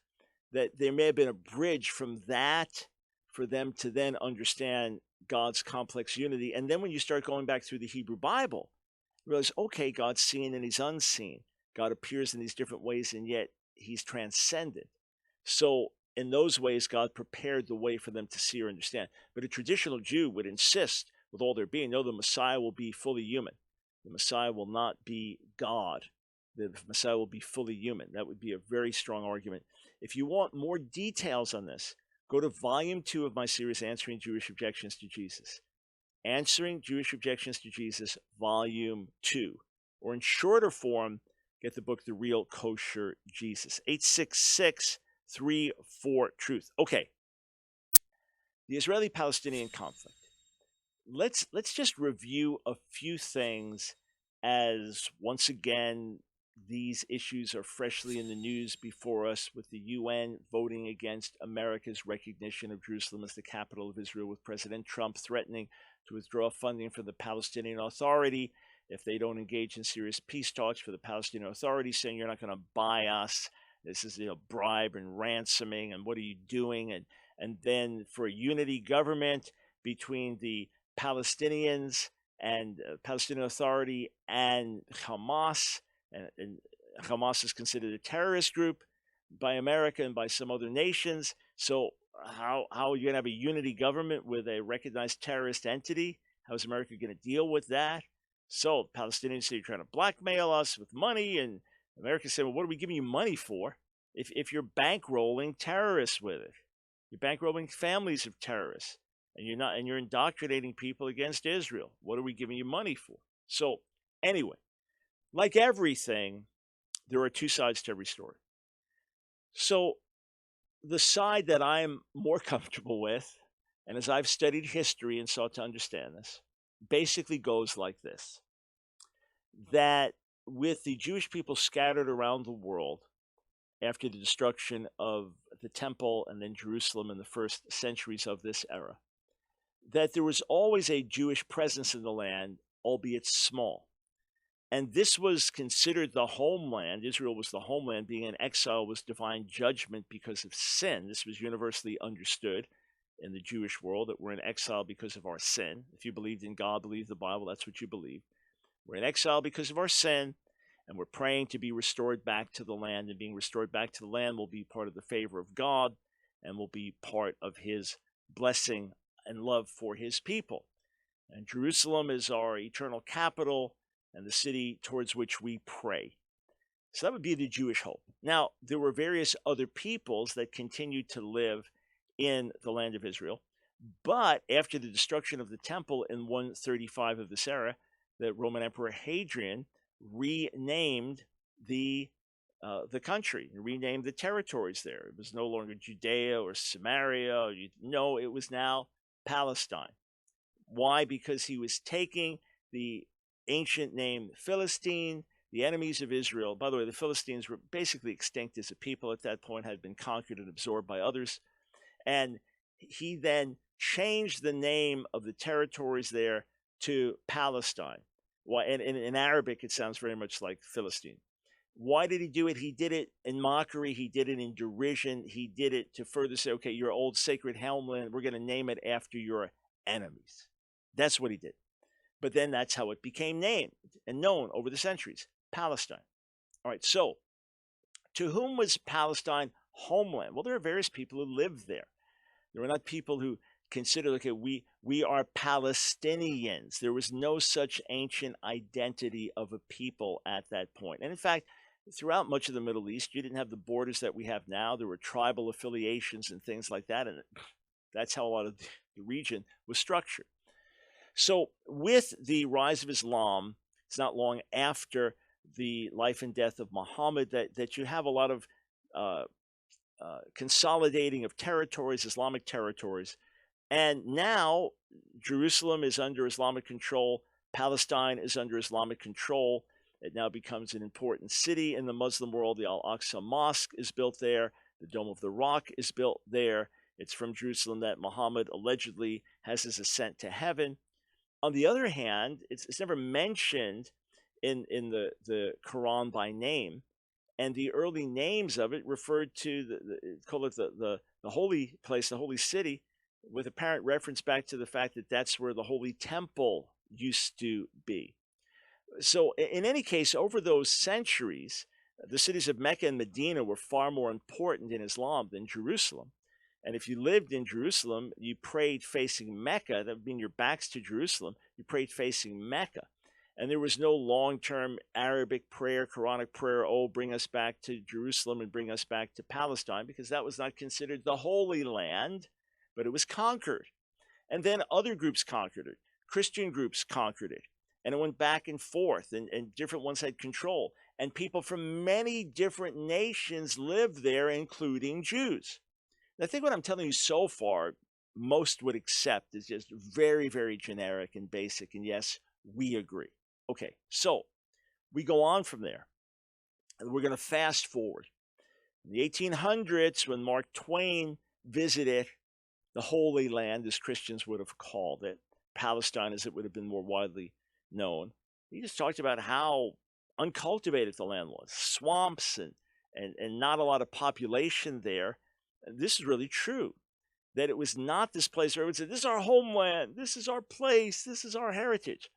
that there may have been a bridge from that for them to then understand God's complex unity. And then when you start going back through the Hebrew Bible, you realize, okay, God's seen and he's unseen. God appears in these different ways, and yet he's transcendent. So in those ways, God prepared the way for them to see or understand. But a traditional Jew would insist with all their being, no, the Messiah will be fully human. The Messiah will not be God. The Messiah will be fully human. That would be a very strong argument. If you want more details on this, go to Volume 2 of my series, Answering Jewish Objections to Jesus. Answering Jewish Objections to Jesus, Volume 2. Or in shorter form, get the book, The Real Kosher Jesus. 866-34-TRUTH. Okay. The Israeli-Palestinian conflict. Let's just review a few things, as once again these issues are freshly in the news before us, with the UN voting against America's recognition of Jerusalem as the capital of Israel, with President Trump threatening to withdraw funding from the Palestinian Authority if they don't engage in serious peace talks, for the Palestinian Authority saying, you're not going to buy us. This is, bribe and ransoming, and what are you doing? And then for a unity government between the Palestinians and Palestinian Authority and Hamas, and Hamas is considered a terrorist group by America and by some other nations. So how are you going to have a unity government with a recognized terrorist entity? How is America going to deal with that? So Palestinians say you're trying to blackmail us with money, and America said, well, what are we giving you money for if you're bankrolling terrorists with it? You're bankrolling families of terrorists, and you're indoctrinating people against Israel. What are we giving you money for? So anyway, like everything, there are two sides to every story. So the side that I'm more comfortable with, and as I've studied history and sought to understand this, basically goes like this: that with the Jewish people scattered around the world after the destruction of the temple and then Jerusalem in the first centuries of this era, that there was always a Jewish presence in the land, albeit small. And this was considered the homeland. Israel was the homeland. Being in exile was divine judgment because of sin. This was universally understood in the Jewish world, that we're in exile because of our sin. If you believed in God, believed the Bible, that's what you believe. We're in exile because of our sin, and we're praying to be restored back to the land. And being restored back to the land will be part of the favor of God and will be part of his blessing and love for his people. And Jerusalem is our eternal capital and the city towards which we pray. So that would be the Jewish hope. Now, there were various other peoples that continued to live in the land of Israel. But after the destruction of the temple in 135 of this era, the Roman Emperor Hadrian renamed the country, renamed the territories there. It was no longer Judea or Samaria. No, it was now Palestine. Why? Because he was taking the ancient name Philistine, the enemies of Israel. By the way, the Philistines were basically extinct as a people at that point, had been conquered and absorbed by others. And he then changed the name of the territories there to Palestine. Why? And in Arabic, it sounds very much like Philistine. Why did he do it? He did it in mockery. He did it in derision. He did it to further say, okay, your old sacred homeland, we're going to name it after your enemies. That's what he did. But then that's how it became named and known over the centuries, Palestine. All right, so to whom was Palestine homeland? Well, there are various people who lived there. There were not people who considered, okay, we are Palestinians. There was no such ancient identity of a people at that point. And in fact, throughout much of the Middle East, you didn't have the borders that we have now. There were tribal affiliations and things like that, and that's how a lot of the region was structured. So with the rise of Islam, it's not long after the life and death of Muhammad, that you have a lot of consolidating of territories, Islamic territories. And now Jerusalem is under Islamic control. Palestine is under Islamic control. It now becomes an important city in the Muslim world. The Al-Aqsa Mosque is built there. The Dome of the Rock is built there. It's from Jerusalem that Muhammad allegedly has his ascent to heaven. On the other hand, it's never mentioned in the Quran by name. And the early names of it referred to call it the holy place, the holy city, with apparent reference back to the fact that that's where the Holy Temple used to be. So in any case, over those centuries, the cities of Mecca and Medina were far more important in Islam than Jerusalem. And if you lived in Jerusalem, you prayed facing Mecca. That would mean your back's to Jerusalem. You prayed facing Mecca. And there was no long-term Arabic prayer, Quranic prayer, oh, bring us back to Jerusalem and bring us back to Palestine, because that was not considered the Holy Land, but it was conquered. And then other groups conquered it. Christian groups conquered it. And it went back and forth, and different ones had control. And people from many different nations lived there, including Jews. And I think what I'm telling you so far, most would accept is just very, very generic and basic. And yes, we agree. Okay, so we go on from there. And we're going to fast forward. In the 1800s, when Mark Twain visited the Holy Land, as Christians would have called it, Palestine as it would have been more widely known, he just talked about how uncultivated the land was, swamps and not a lot of population there. And this is really true, that it was not this place where everyone said, this is our homeland, this is our place, this is our heritage.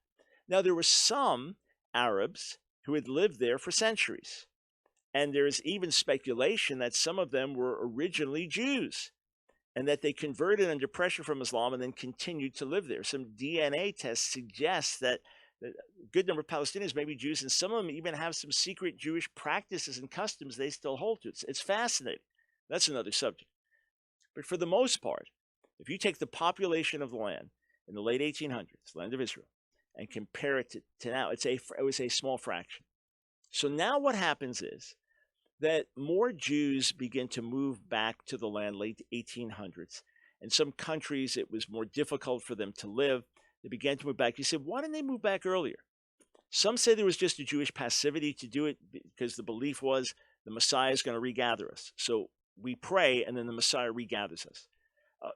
Now, there were some Arabs who had lived there for centuries, and there is even speculation that some of them were originally Jews, and that they converted under pressure from Islam and then continued to live there. Some DNA tests suggest that a good number of Palestinians may be Jews, and some of them even have some secret Jewish practices and customs they still hold to. It's fascinating. That's another subject. But for the most part, if you take the population of the land in the late 1800s, the land of Israel, and compare it to now, it was a small fraction. So now what happens is that more Jews begin to move back to the land late 1800s. In some countries, it was more difficult for them to live. They began to move back. You said, why didn't they move back earlier? Some say there was just a Jewish passivity to do it because the belief was the Messiah is going to regather us. So we pray, and then the Messiah regathers us.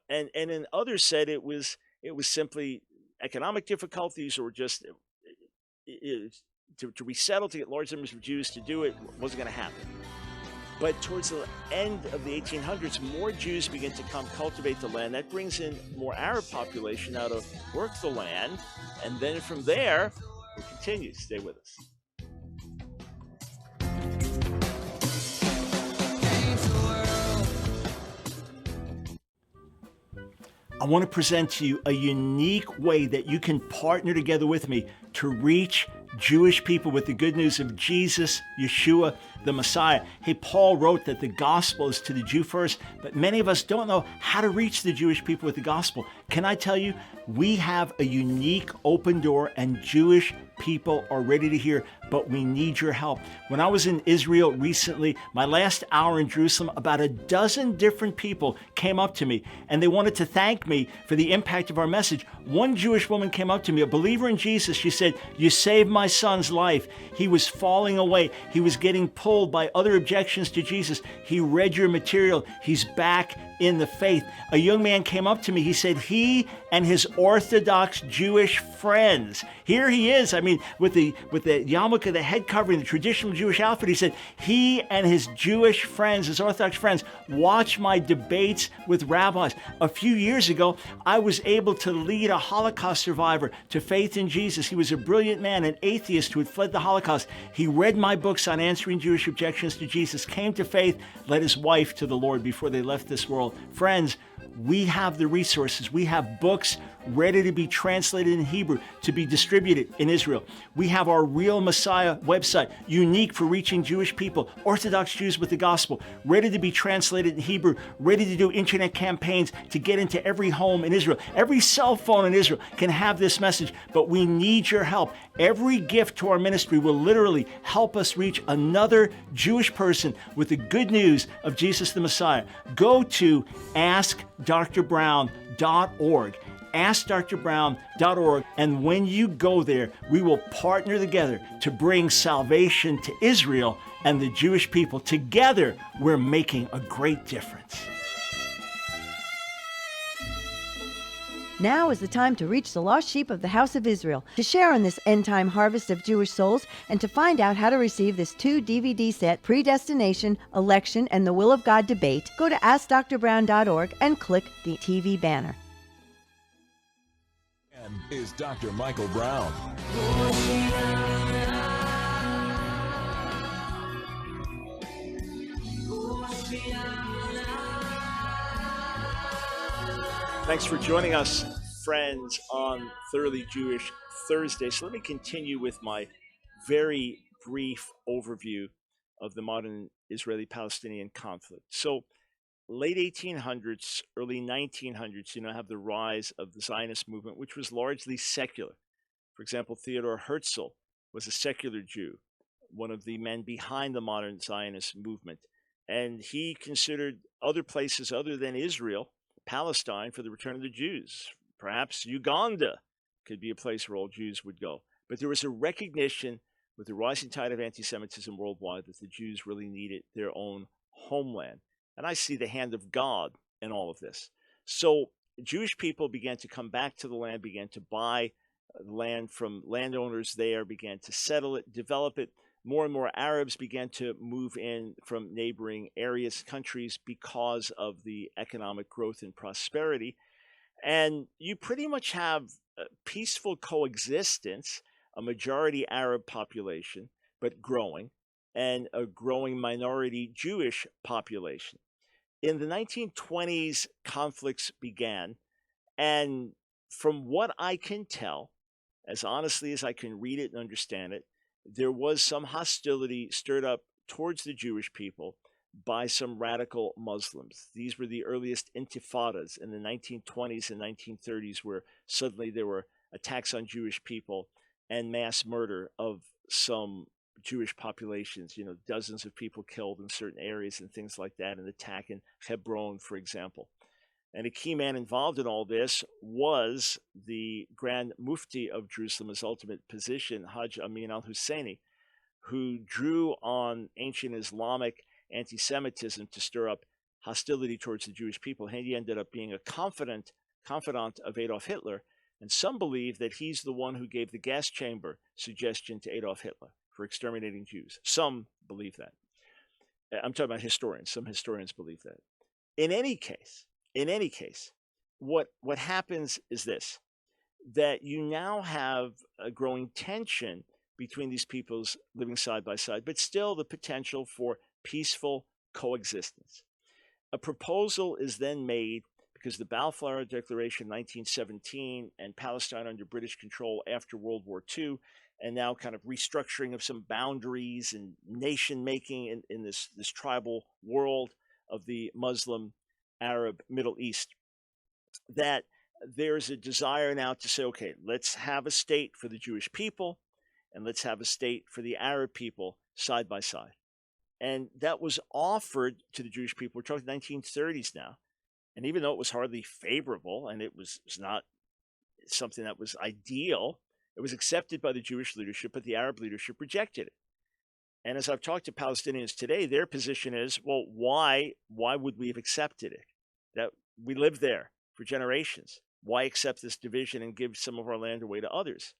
And then others said it was simply economic difficulties, or just to resettle, to get large numbers of Jews to do it wasn't going to happen. But towards the end of the 1800s, more Jews begin to come cultivate the land. That brings in more Arab population now to work the land. And then from there, we'll continue. Stay with us. I want to present to you a unique way that you can partner together with me to reach Jewish people with the good news of Jesus, Yeshua, the Messiah. Hey, Paul wrote that the gospel is to the Jew first, but many of us don't know how to reach the Jewish people with the gospel. Can I tell you, we have a unique open door, and Jewish people are ready to hear, but we need your help. When I was in Israel recently, my last hour in Jerusalem, about a dozen different people came up to me, and they wanted to thank me for the impact of our message. One Jewish woman came up to me, a believer in Jesus. She said, you saved my son's life. He was falling away. He was getting pulled by other objections to Jesus. He read your material. He's back in the faith. A young man came up to me. He said he and his Orthodox Jewish friends, here he is, I mean, with the yarmulke, the head covering, the traditional Jewish outfit, he said he and his Jewish friends, his Orthodox friends, watch my debates with rabbis. A few years ago, I was able to lead a Holocaust survivor to faith in Jesus. He was a brilliant man, an atheist who had fled the Holocaust. He read my books on answering Jewish objections to Jesus, came to faith, led his wife to the Lord before they left this world. Friends, we have the resources. We have books ready to be translated in Hebrew to be distributed in Israel. We have our Real Messiah website, unique for reaching Jewish people, Orthodox Jews with the gospel, ready to be translated in Hebrew, ready to do internet campaigns to get into every home in Israel. Every cell phone in Israel can have this message, but we need your help. Every gift to our ministry will literally help us reach another Jewish person with the good news of Jesus the Messiah. Go to askdrbrown.org. AskDrBrown.org, and when you go there, we will partner together to bring salvation to Israel and the Jewish people. Together, we're making a great difference. Now is the time to reach the lost sheep of the house of Israel, to share in this end-time harvest of Jewish souls, and to find out how to receive this 2-DVD set, Predestination, Election, and the Will of God Debate. Go to AskDrBrown.org and click the TV banner. Is Dr. Michael Brown. Thanks for joining us, friends, on Thoroughly Jewish Thursday. So let me continue with my very brief overview of the modern Israeli-Palestinian conflict. So late 1800s, early 1900s, have the rise of the Zionist movement, which was largely secular. For example, Theodor Herzl was a secular Jew, one of the men behind the modern Zionist movement. And he considered other places other than Israel, Palestine, for the return of the Jews. Perhaps Uganda could be a place where all Jews would go. But there was a recognition with the rising tide of anti-Semitism worldwide that the Jews really needed their own homeland. And I see the hand of God in all of this. So Jewish people began to come back to the land, began to buy land from landowners there, began to settle it, develop it. More and more Arabs began to move in from neighboring areas, countries, because of the economic growth and prosperity. And you pretty much have peaceful coexistence, a majority Arab population, but growing, and a growing minority Jewish population. In the 1920s, conflicts began, and from what I can tell, as honestly as I can read it and understand it, there was some hostility stirred up towards the Jewish people by some radical Muslims. These were the earliest intifadas in the 1920s and 1930s, where suddenly there were attacks on Jewish people and mass murder of some Jewish populations, dozens of people killed in certain areas and things like that, an attack in Hebron, for example. And a key man involved in all this was the Grand Mufti of Jerusalem, his ultimate position, Hajj Amin al-Husseini, who drew on ancient Islamic anti-Semitism to stir up hostility towards the Jewish people. And he ended up being a confidant of Adolf Hitler. And some believe that he's the one who gave the gas chamber suggestion to Adolf Hitler for exterminating Jews. Some believe that. I'm talking about historians. Some historians believe that. In any case, what happens is this, that you now have a growing tension between these peoples living side by side, but still the potential for peaceful coexistence. A proposal is then made, because the Balfour Declaration 1917 and Palestine under British control after World War II, and now kind of restructuring of some boundaries and nation making in this tribal world of the Muslim Arab Middle East, that there's a desire now to say, okay, let's have a state for the Jewish people and let's have a state for the Arab people side by side. And that was offered to the Jewish people. We're talking 1930s now. And even though it was hardly favorable and it was not something that was ideal, it was accepted by the Jewish leadership, but the Arab leadership rejected it. And as I've talked to Palestinians today, their position is, well, why would we have accepted it? That we lived there for generations. Why accept this division and give some of our land away to others?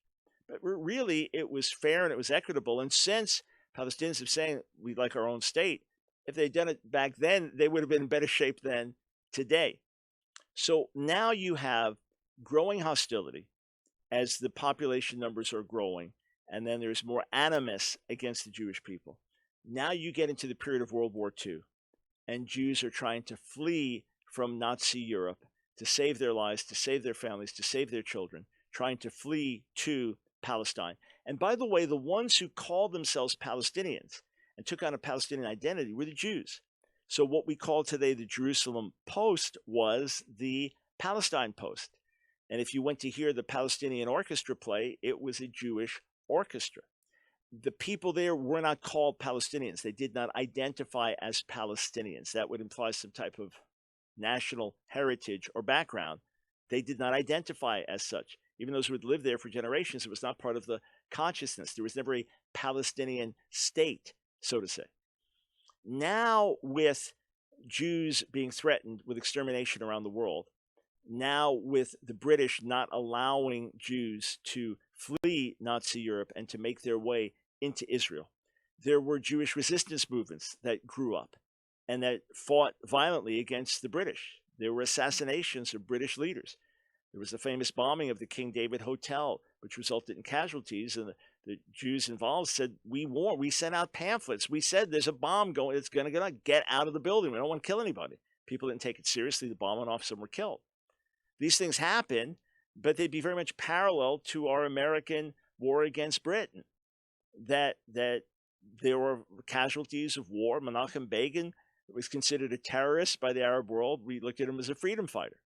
But really, it was fair and it was equitable. And since Palestinians are saying we'd like our own state, if they'd done it back then, they would have been in better shape than today. So now you have growing hostility as the population numbers are growing, and then there's more animus against the Jewish people. Now you get into the period of World War II, and Jews are trying to flee from Nazi Europe to save their lives, to save their families, to save their children, trying to flee to Palestine. And by the way, the ones who called themselves Palestinians and took on a Palestinian identity were the Jews. So what we call today the Jerusalem Post was the Palestine Post. And if you went to hear the Palestinian orchestra play, it was a Jewish orchestra. The people there were not called Palestinians. They did not identify as Palestinians. That would imply some type of national heritage or background. They did not identify as such. Even those who had lived there for generations, it was not part of the consciousness. There was never a Palestinian state, so to say. Now, with Jews being threatened with extermination around the world, now with the British not allowing Jews to flee Nazi Europe and to make their way into Israel, there were Jewish resistance movements that grew up and that fought violently against the British. There were assassinations of British leaders. There was the famous bombing of the King David Hotel, which resulted in casualties, and the Jews involved said, we sent out pamphlets. We said there's a bomb going, it's going to get out of the building. We don't want to kill anybody. People didn't take it seriously. The bomb went off, some were killed. These things happen, but they'd be very much parallel to our American war against Britain, that there were casualties of war. Menachem Begin was considered a terrorist by the Arab world. We looked at him as a freedom fighter.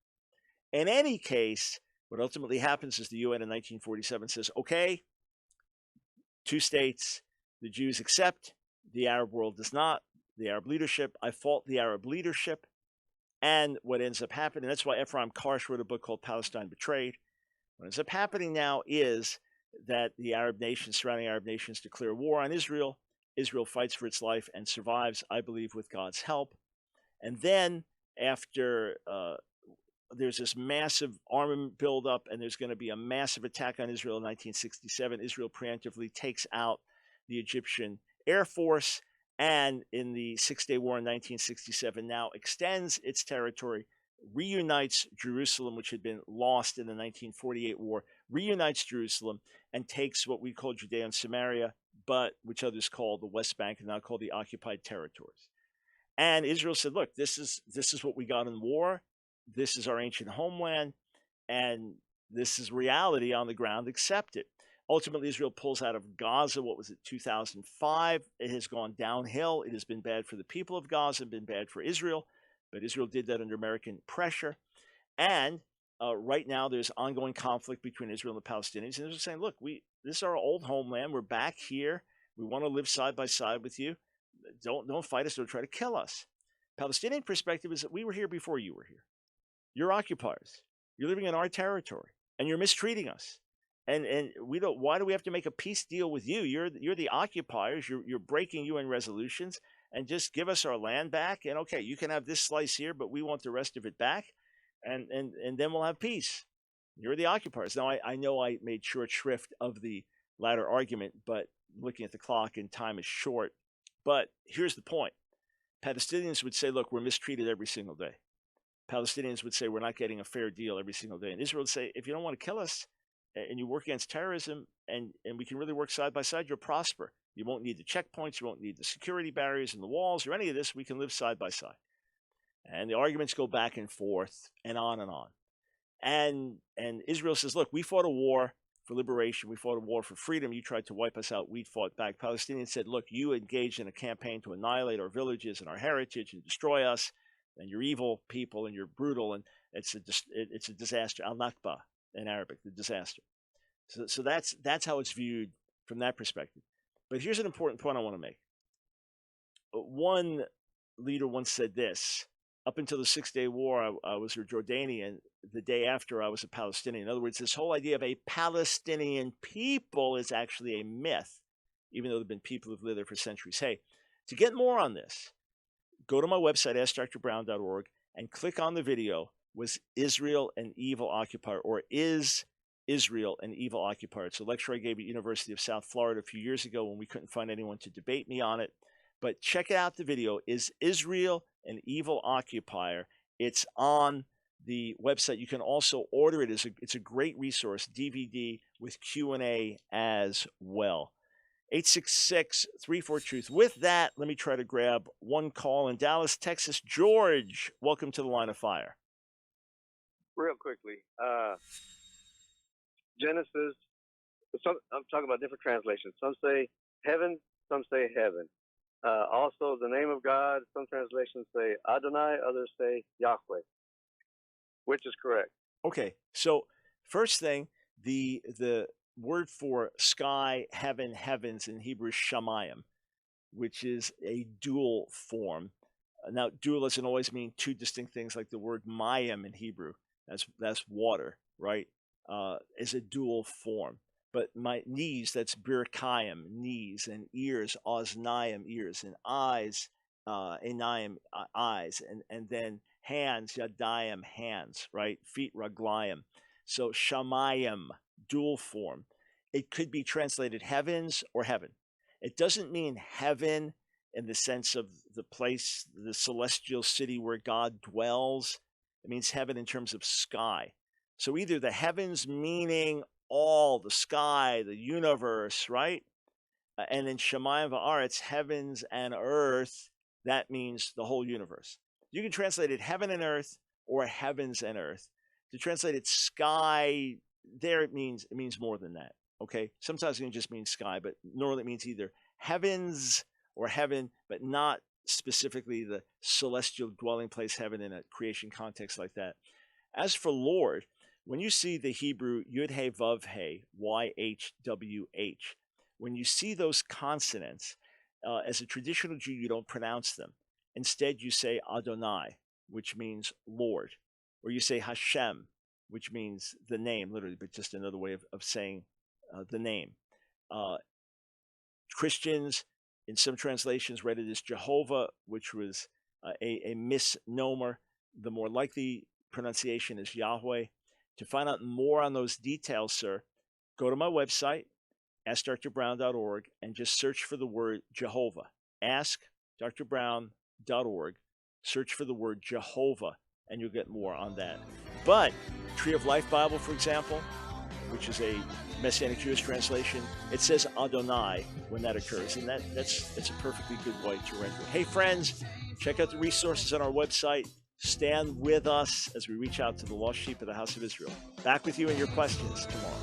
In any case, what ultimately happens is the UN in 1947 says, okay, 2 states, the Jews accept, the Arab world does not, the Arab leadership. I fault the Arab leadership. And what ends up happening, that's why Ephraim Karsh wrote a book called Palestine Betrayed. What ends up happening now is that the Arab nations, surrounding Arab nations, declare war on Israel. Israel fights for its life and survives, I believe, with God's help. And then after there's this massive armament buildup, and there's going to be a massive attack on Israel in 1967. Israel preemptively takes out the Egyptian Air Force, and in the Six-Day War in 1967 now extends its territory, reunites Jerusalem, which had been lost in the 1948 war, reunites Jerusalem, and takes what we call Judea and Samaria, but which others call the West Bank, and now called the occupied territories. And Israel said, look, this is what we got in war. This is our ancient homeland, and this is reality on the ground. Accept it. Ultimately, Israel pulls out of Gaza, what was it, 2005. It has gone downhill. It has been bad for the people of Gaza and been bad for Israel, but Israel did that under American pressure. And right now, there's ongoing conflict between Israel and the Palestinians. And they're saying, look, this is our old homeland. We're back here. We want to live side by side with you. Don't fight us. Don't try to kill us. Palestinian perspective is that we were here before you were here. You're occupiers. You're living in our territory, and you're mistreating us. And we don't. Why do we have to make a peace deal with you? You're the occupiers. You're breaking UN resolutions, and just give us our land back. And okay, you can have this slice here, but we want the rest of it back, and then we'll have peace. You're the occupiers. Now I know I made short shrift of the latter argument, but looking at the clock and time is short. But here's the point: Palestinians would say, "Look, we're mistreated every single day." Palestinians would say we're not getting a fair deal every single day. And Israel would say, if you don't want to kill us and you work against terrorism and we can really work side by side, you'll prosper. You won't need the checkpoints. You won't need the security barriers and the walls or any of this. We can live side by side. And the arguments go back and forth and on and on. And Israel says, look, we fought a war for liberation. We fought a war for freedom. You tried to wipe us out. We fought back. Palestinians said, look, you engaged in a campaign to annihilate our villages and our heritage and destroy us. And you're evil people, and you're brutal, and it's a disaster. Al-Nakba in Arabic, the disaster. So that's how it's viewed from that perspective. But here's an important point I want to make. One leader once said this: up until the Six-Day War, I was a Jordanian. The day after, I was a Palestinian. In other words, this whole idea of a Palestinian people is actually a myth, even though there have been people who've lived there for centuries. Hey, to get more on this, go to my website, AskDrBrown.org, and click on the video, Was Israel an Evil Occupier? Or Is Israel an Evil Occupier? It's a lecture I gave at University of South Florida a few years ago when we couldn't find anyone to debate me on it. But check out the video, Is Israel an Evil Occupier? It's on the website. You can also order it. It's a great resource, DVD with Q&A as well. 866-34-TRUTH. With that, let me try to grab one call in Dallas, Texas. George, welcome to the Line of Fire. real quickly. Genesis. I'm talking about different translations. Some say heaven, some say heaven. Also, the name of God. Some translations say Adonai, others say Yahweh. Which is correct? Okay, so first thing, the word for sky, heaven, heavens in Hebrew is shamayim, which is a dual form. Now, dual doesn't always mean two distinct things, like the word mayim in Hebrew. That's water, right? Is a dual form. But my knees, that's birkayim, knees, and ears, oznayim, ears, and eyes, enayim, eyes, and then hands, yadayim, hands, right? Feet, raglayim. So shamayim, dual form. It could be translated heavens or heaven. It doesn't mean heaven in the sense of the place, the celestial city where God dwells. It means heaven in terms of sky. So either the heavens meaning all, the sky, the universe, right? And in Shemayim Va'aretz, heavens and earth, that means the whole universe. You can translate it heaven and earth or heavens and earth. To translate it sky, there it means more than that. Okay, sometimes it can just mean sky, but normally it means either heavens or heaven, but not specifically the celestial dwelling place heaven in a creation context like that. As for Lord, when you see the Hebrew Yud-He Vav-He, Y-H-W-H, when you see those consonants, as a traditional Jew, you don't pronounce them. Instead, you say Adonai, which means Lord, or you say Hashem, which means the name, literally, but just another way of saying the name. Christians, in some translations, read it as Jehovah, which was a misnomer. The more likely pronunciation is Yahweh. To find out more on those details, sir, go to my website, askdrbrown.org, and just search for the word Jehovah. Askdrbrown.org, search for the word Jehovah, and you'll get more on that. But Tree of Life Bible, for example, which is a Messianic Jewish translation, it says Adonai when that occurs, and that's a perfectly good way to render it. Hey, friends, check out the resources on our website. Stand with us as we reach out to the lost sheep of the house of Israel. Back with you and your questions tomorrow.